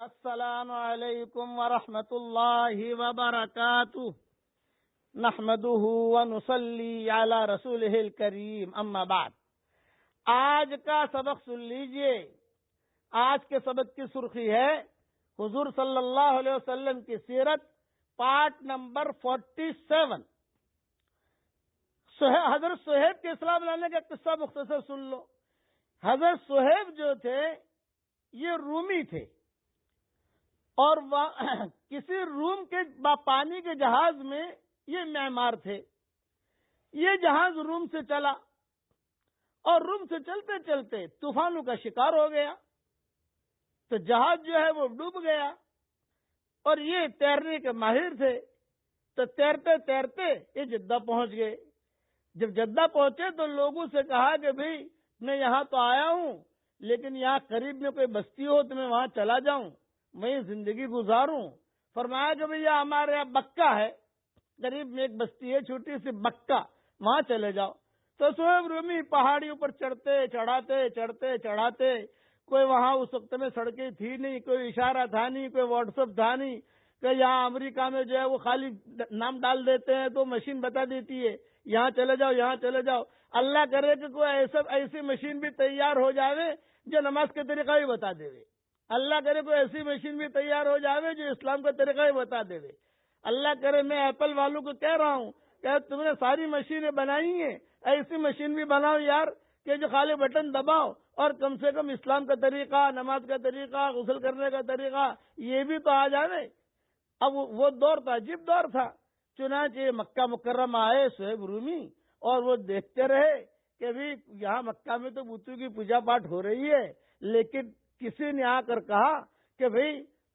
السلام علیکم ورحمۃ اللہ وبرکاتہ نحمده ونصلی علی رسولہ الکریم اما بعد۔ آج کا سبق سن لیجئے۔ آج کے سبق کی سرخی ہے حضور صلی اللہ علیہ وسلم کی سیرت، پارٹ نمبر 47۔ حضرت صہیب کے اسلام لانے کا قصہ مختصر سن لو۔ حضرت صہیب جو تھے یہ رومی تھے، اور کسی روم کے پانی کے جہاز میں یہ معمار تھے۔ یہ جہاز روم سے چلا اور روم سے چلتے چلتے طوفانوں کا شکار ہو گیا، تو جہاز جو ہے وہ ڈوب گیا، اور یہ تیرنے کے ماہر تھے، تو تیرتے تیرتے یہ جدہ پہنچ گئے۔ جب جدہ پہنچے تو لوگوں سے کہا کہ بھئی میں یہاں تو آیا ہوں، لیکن یہاں قریب میں کوئی بستی ہو تو میں وہاں چلا جاؤں، میں زندگی گزاروں۔ فرمایا کہ بھئی ہمارے یہاں بکہ ہے، قریب میں ایک بستی ہے چھوٹی سی بکہ، وہاں چلے جاؤ۔ تو صہیب رومی پہاڑیوں پر چڑھتے چڑھاتے کوئی وہاں اس وقت میں سڑکیں تھی نہیں، کوئی اشارہ تھا نہیں، کوئی واٹس ایپ تھا نہیں، کہ یہاں امریکہ میں جو ہے وہ خالی نام ڈال دیتے ہیں تو مشین بتا دیتی ہے یہاں چلے جاؤ، یہاں چلے جاؤ۔ اللہ کرے کہ کوئی ایسی مشین بھی تیار ہو جاوے جو نماز کے طریقہ بھی بتا دے۔ اللہ کرے کوئی ایسی مشین بھی تیار ہو جاوے جو اسلام کا طریقہ ہی بتا دے۔ اللہ کرے، میں ایپل والوں کو کہہ رہا ہوں کہ تم نے ساری مشینیں بنائی ہیں، ایسی مشین بھی بناؤ یار کہ جو خالی بٹن دباؤ اور کم سے کم اسلام کا طریقہ، نماز کا طریقہ، غسل کرنے کا طریقہ یہ بھی تو آ جاوے۔ اب وہ دور تھا، عجیب دور تھا۔ چنانچہ مکہ مکرمہ آئے صہیب رومی، اور وہ دیکھتے رہے کہ بھی یہاں مکہ میں تو بتوں کی پوجا پاٹ ہو رہی ہے، لیکن کسی نے آ کر کہا کہ بھئی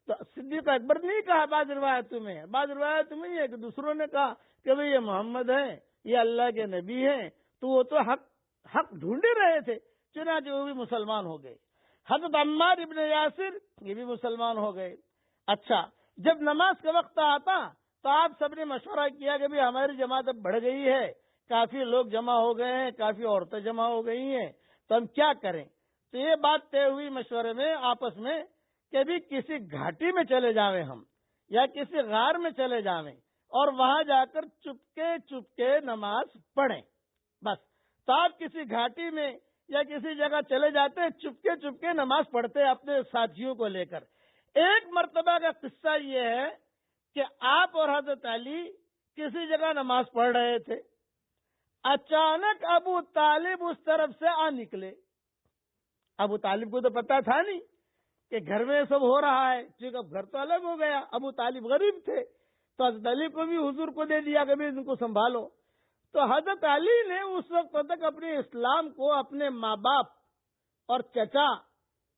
صدیق اکبر نے کہا، بعض روایتوں میں یہ ہے کہ دوسروں نے کہا کہ بھئی یہ محمد ہیں، یہ اللہ کے نبی ہیں، تو وہ تو حق ڈھونڈ ہی رہے تھے۔ چنانچہ وہ بھی مسلمان ہو گئے۔ حضرت عمار ابن یاسر یہ بھی مسلمان ہو گئے۔ اچھا، جب نماز کا وقت آتا تو آپ سب نے مشورہ کیا کہ بھئی ہماری جماعت اب بڑھ گئی ہے، کافی لوگ جمع ہو گئے ہیں، کافی عورتیں جمع ہو گئی ہیں، تو ہم کیا کریں؟ تو یہ بات طے ہوئی مشورے میں آپس میں کہ بھی کسی گھاٹی میں چلے جاویں ہم، یا کسی غار میں چلے جاویں، اور وہاں جا کر چپکے نماز پڑھیں۔ بس، تو آپ کسی گھاٹی میں یا کسی جگہ چلے جاتے، چپکے نماز پڑھتے اپنے ساتھیوں کو لے کر۔ ایک مرتبہ کا قصہ یہ ہے کہ آپ اور حضرت علی کسی جگہ نماز پڑھ رہے تھے، اچانک ابو طالب اس طرف سے آ نکلے۔ ابو طالب کو تو پتا تھا نہیں کہ گھر میں سب ہو رہا ہے، کیونکہ اب گھر تو الگ ہو گیا، ابو طالب غریب تھے، تو حضرت علی کو بھی حضور کو دے دیا کہ بھی ان کو سنبھالو۔ تو حضرت علی نے اس وقت تک اپنے اسلام کو اپنے ماں باپ اور چچا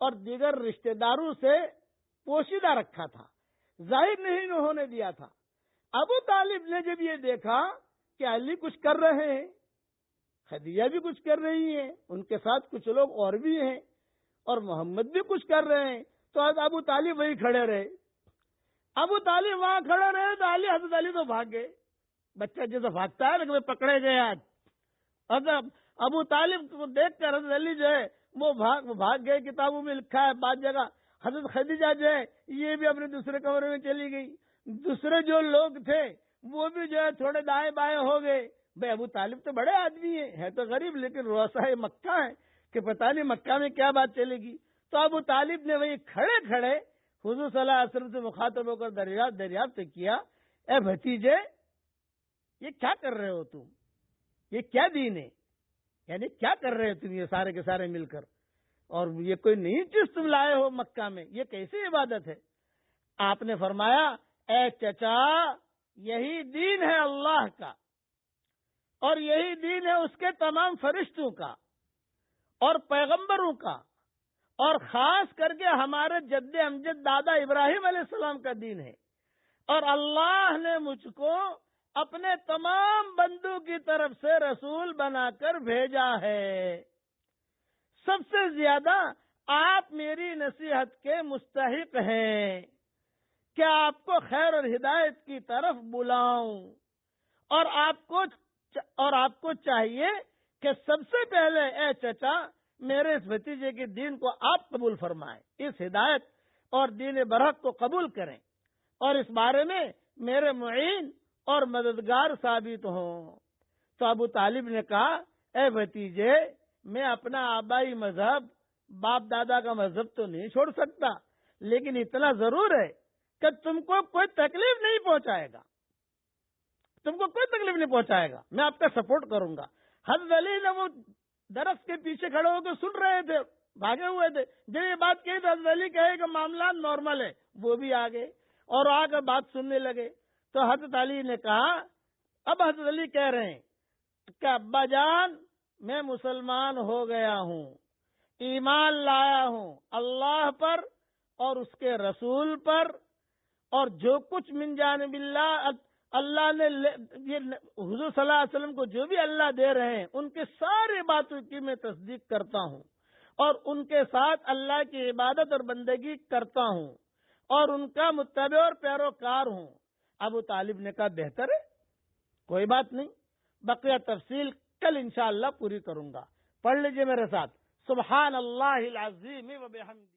اور دیگر رشتہ داروں سے پوشیدہ رکھا تھا، ظاہر نہیں ہونے دیا تھا۔ ابو طالب نے جب یہ دیکھا کہ علی کچھ کر رہے ہیں، خدیجہ بھی کچھ کر رہی ہیں، ان کے ساتھ کچھ لوگ اور بھی ہیں، اور محمد بھی کچھ کر رہے ہیں، تو ابو طالب وہی کھڑے رہے۔ ابو طالب وہاں کھڑے رہے تو حضرت علی تو بھاگ گئے، بچہ جیسے بھاگتا ہے لیکن پکڑے گئے آج۔ ابو طالب کو دیکھ کر حضرت علی جو ہے وہ بھاگ گئے۔ کتابوں میں لکھا ہے بعض جگہ حضرت خدیجہ جو ہے یہ بھی اپنے دوسرے کمرے میں چلی گئی، دوسرے جو لوگ تھے وہ بھی جو ہے تھوڑے دائیں بائیں ہو گئے۔ بھائی ابو طالب تو بڑے آدمی ہے تو غریب، لیکن رؤسائے مکہ ہے کہ پتہ نہیں مکہ میں کیا بات چلے گی۔ تو ابو طالب نے وہی کھڑے حضور صلی اللہ علیہ وسلم سے مخاطب ہو کر دریافت کیا، اے بھتیجے یہ کیا کر رہے ہو تم؟ یہ کیا دین ہے؟ یعنی کیا کر رہے ہو تم یہ سارے کے سارے مل کر؟ اور یہ کوئی نئی چیز تم لائے ہو مکہ میں، یہ کیسی عبادت ہے؟ آپ نے فرمایا، اے چچا یہی دین ہے اللہ کا، اور یہی دین ہے اس کے تمام فرشتوں کا اور پیغمبروں کا، اور خاص کر کے ہمارے جد امجد دادا ابراہیم علیہ السلام کا دین ہے، اور اللہ نے مجھ کو اپنے تمام بندوں کی طرف سے رسول بنا کر بھیجا ہے۔ سب سے زیادہ آپ میری نصیحت کے مستحق ہیں کہ آپ کو خیر اور ہدایت کی طرف بلاؤں، اور آپ کو چاہیے کہ سب سے پہلے اے چچا میرے اس بھتیجے کے دین کو آپ قبول فرمائیں، اس ہدایت اور دین برحق کو قبول کریں اور اس بارے میں میرے معین اور مددگار ثابت ہوں۔ تو ابو طالب نے کہا اے بھتیجے، میں اپنا آبائی مذہب، باپ دادا کا مذہب تو نہیں چھوڑ سکتا، لیکن اتنا ضرور ہے کہ تم کو کوئی تکلیف نہیں پہنچائے گا، تم کو کوئی تکلیف نہیں پہنچائے گا، میں آپ کا سپورٹ کروں گا۔ حضرت علی نے وہ درخت کے پیچھے کھڑے ہو کے سن رہے تھے، بھاگے ہوئے تھے، جب یہ بات کہی تو حضرت علی کہے کہ معاملات نارمل ہے، وہ بھی آ گئے اور آ کر بات سننے لگے۔ تو حضرت علی نے کہا، اب حضرت علی کہہ رہے ہیں کہ ابا جان، میں مسلمان ہو گیا ہوں، ایمان لایا ہوں اللہ پر اور اس کے رسول پر، اور جو کچھ من جانب اللہ نے یہ حضور صلی اللہ علیہ وسلم کو جو بھی اللہ دے رہے ہیں ان کے سارے باتوں کی میں تصدیق کرتا ہوں اور ان کے ساتھ اللہ کی عبادت اور بندگی کرتا ہوں اور ان کا متبع اور پیروکار ہوں۔ ابو طالب نے کہا بہتر ہے، کوئی بات نہیں، بقیہ تفصیل کل انشاءاللہ پوری کروں گا۔ پڑھ لیجئے میرے ساتھ، سبحان اللہ العظیم و بحمدہ۔